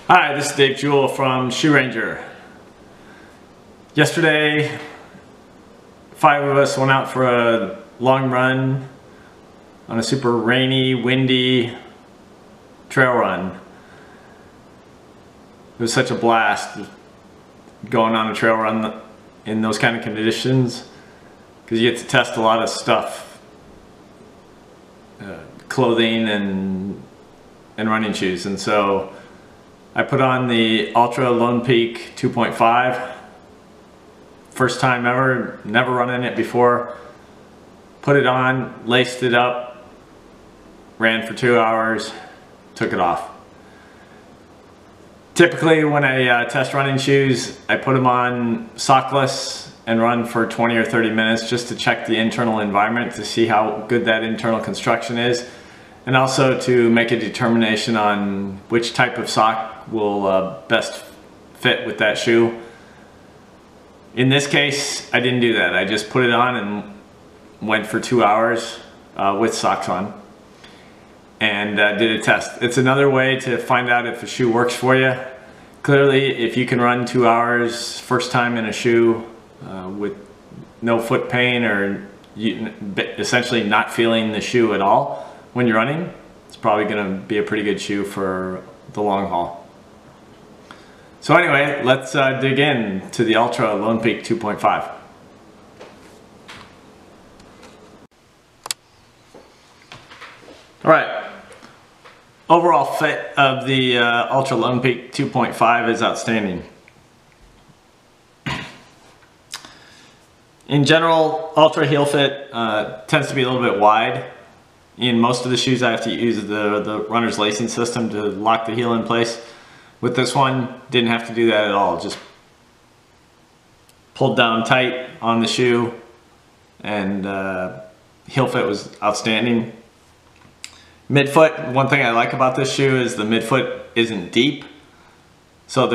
Hi, this is Dave Jewell from Shoe Ranger. Yesterday, 5 of us went out for a long run on a super rainy, windy trail run. It was such a blast going on a trail run in those kind of conditions because you get to test a lot of stuff, clothing and running shoes. And so I put on the Altra Lone Peak 2.5. First time ever, never run in it before. Put it on, laced it up, ran for 2 hours, took it off. Typically when I test running shoes, I put them on sockless and run for 20 or 30 minutes just to check the internal environment to see how good that internal construction is, and also to make a determination on which type of sock will best fit with that shoe. In this case, I didn't do that. I just put it on and went for 2 hours with socks on and did a test. It's another way to find out if a shoe works for you. Clearly, if you can run 2 hours first time in a shoe with no foot pain or essentially not feeling the shoe at all when you're running, it's probably going to be a pretty good shoe for the long haul. So anyway, let's dig in to the Altra Lone Peak 2.5. All right, overall fit of the Altra Lone Peak 2.5 is outstanding. In general, Altra heel fit tends to be a little bit wide. In most of the shoes I have to use the runner's lacing system to lock the heel in place. With this one, didn't have to do that at all. Just pulled down tight on the shoe, and heel fit was outstanding. Midfoot, one thing I like about this shoe is the midfoot isn't deep. So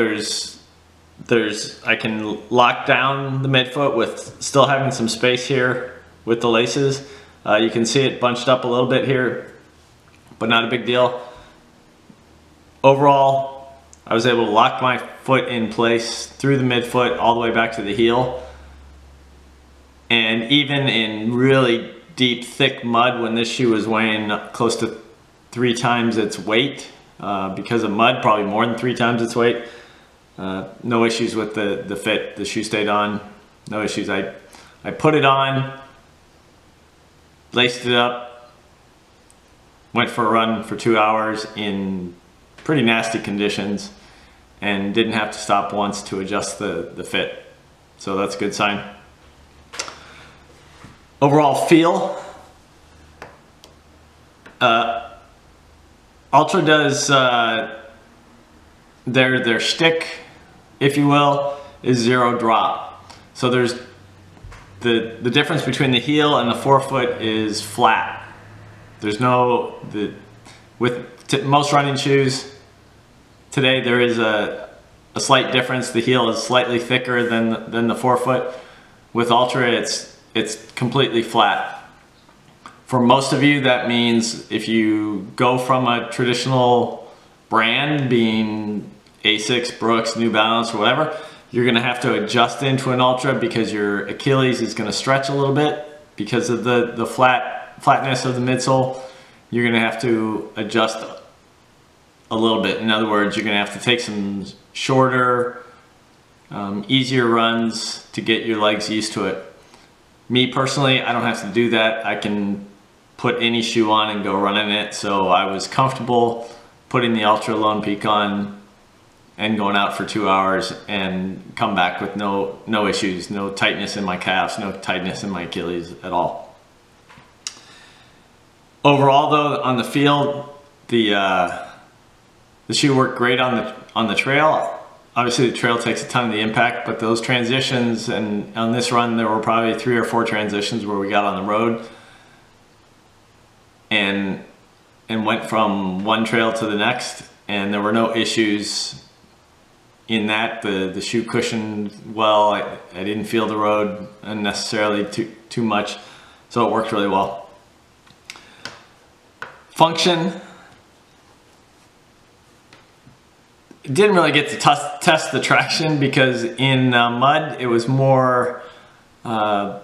I can lock down the midfoot with still having some space here with the laces. You can see it bunched up a little bit here, but not a big deal. Overall, I was able to lock my foot in place through the midfoot all the way back to the heel. And even in really deep, thick mud, when this shoe was weighing close to 3 times its weight, because of mud, probably more than 3 times its weight, no issues with the fit. The shoe stayed on, no issues. I put it on, laced it up, went for a run for 2 hours in pretty nasty conditions, and didn't have to stop once to adjust the fit. So that's a good sign. Overall feel, Altra does their shtick, if you will, is 0 drop. So there's the difference between the heel and the forefoot is flat. There's no, with most running shoes today, there is a slight difference. The heel is slightly thicker than the forefoot. With Altra, it's completely flat. For most of you, that means if you go from a traditional brand, being Asics, Brooks, New Balance, or whatever, you're gonna have to adjust into an Altra because your Achilles is gonna stretch a little bit because of the flatness of the midsole. You're gonna have to adjust a little bit. In other words, you're gonna have to take some shorter, easier runs to get your legs used to it. Me personally, I don't have to do that. I can put any shoe on and go run in it. So I was comfortable putting the Altra Lone Peak on and going out for 2 hours and come back with no issues, no tightness in my calves, no tightness in my Achilles at all. Overall though, on the field, the shoe worked great on the trail. Obviously the trail takes a ton of the impact, but those transitions, and on this run there were probably 3 or 4 transitions where we got on the road and went from one trail to the next, and there were no issues in that. The shoe cushioned well. I didn't feel the road unnecessarily too much, so it worked really well. Function, didn't really get to test the traction because in mud it was more, it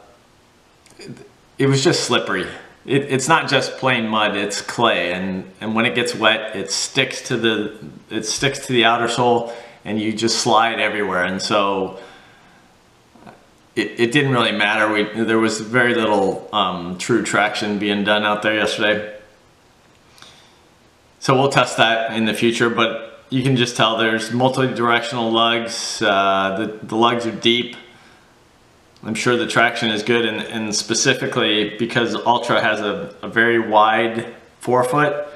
was just slippery. It's not just plain mud, it's clay, and when it gets wet, it sticks to the outer sole, and you just slide everywhere. And so it didn't really matter. There was very little true traction being done out there yesterday. So we'll test that in the future, but you can just tell there's multi-directional lugs. The lugs are deep. I'm sure the traction is good, and specifically because Altra has a very wide forefoot,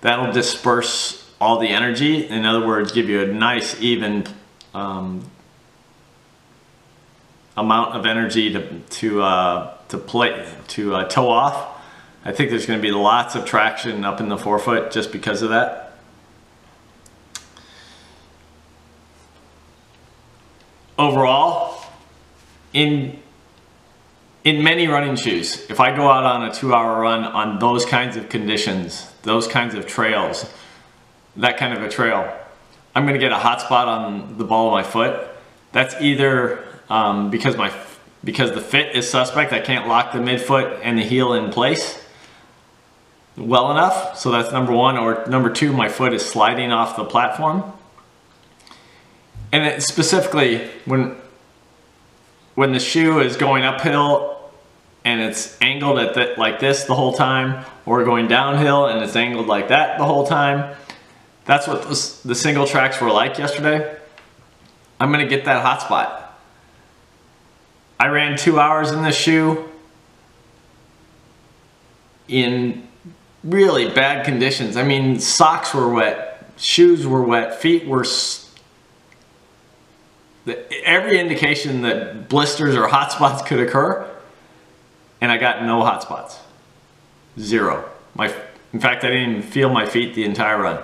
that'll disperse all the energy. In other words, give you a nice even amount of energy to toe off. I think there's going to be lots of traction up in the forefoot just because of that. Overall, in many running shoes, if I go out on a 2-hour run on those kinds of conditions, those kinds of trails, that kind of a trail, I'm going to get a hot spot on the ball of my foot. That's either because the fit is suspect, I can't lock the midfoot and the heel in place well enough, so that's number one, or number two, my foot is sliding off the platform. And specifically when the shoe is going uphill and it's angled like this the whole time, or going downhill and it's angled like that the whole time, that's what the single tracks were like yesterday. I'm gonna get that hot spot. I ran 2 hours in this shoe in really bad conditions. I mean, socks were wet, shoes were wet, feet were every indication that blisters or hot spots could occur, and I got no hot spots. Zero. In fact, I didn't even feel my feet the entire run.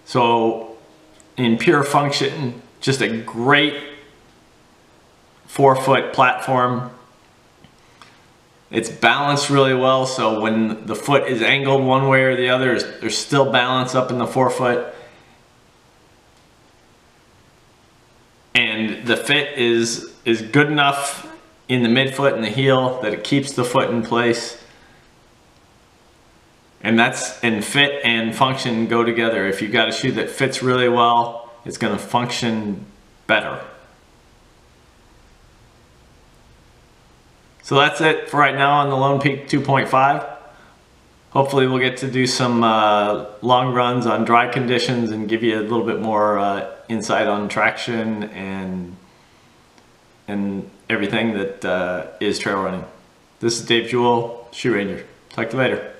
So in pure function, just a great forefoot platform. It's balanced really well, so when the foot is angled one way or the other, there's still balance up in the forefoot. And the fit is good enough in the midfoot and the heel that it keeps the foot in place. And fit and function go together. If you've got a shoe that fits really well, it's going to function better. So that's it for right now on the Lone Peak 2.5. Hopefully we'll get to do some long runs on dry conditions and give you a little bit more insight on traction and everything that is trail running. This is Dave Jewell, Shoe Ranger. Talk to you later.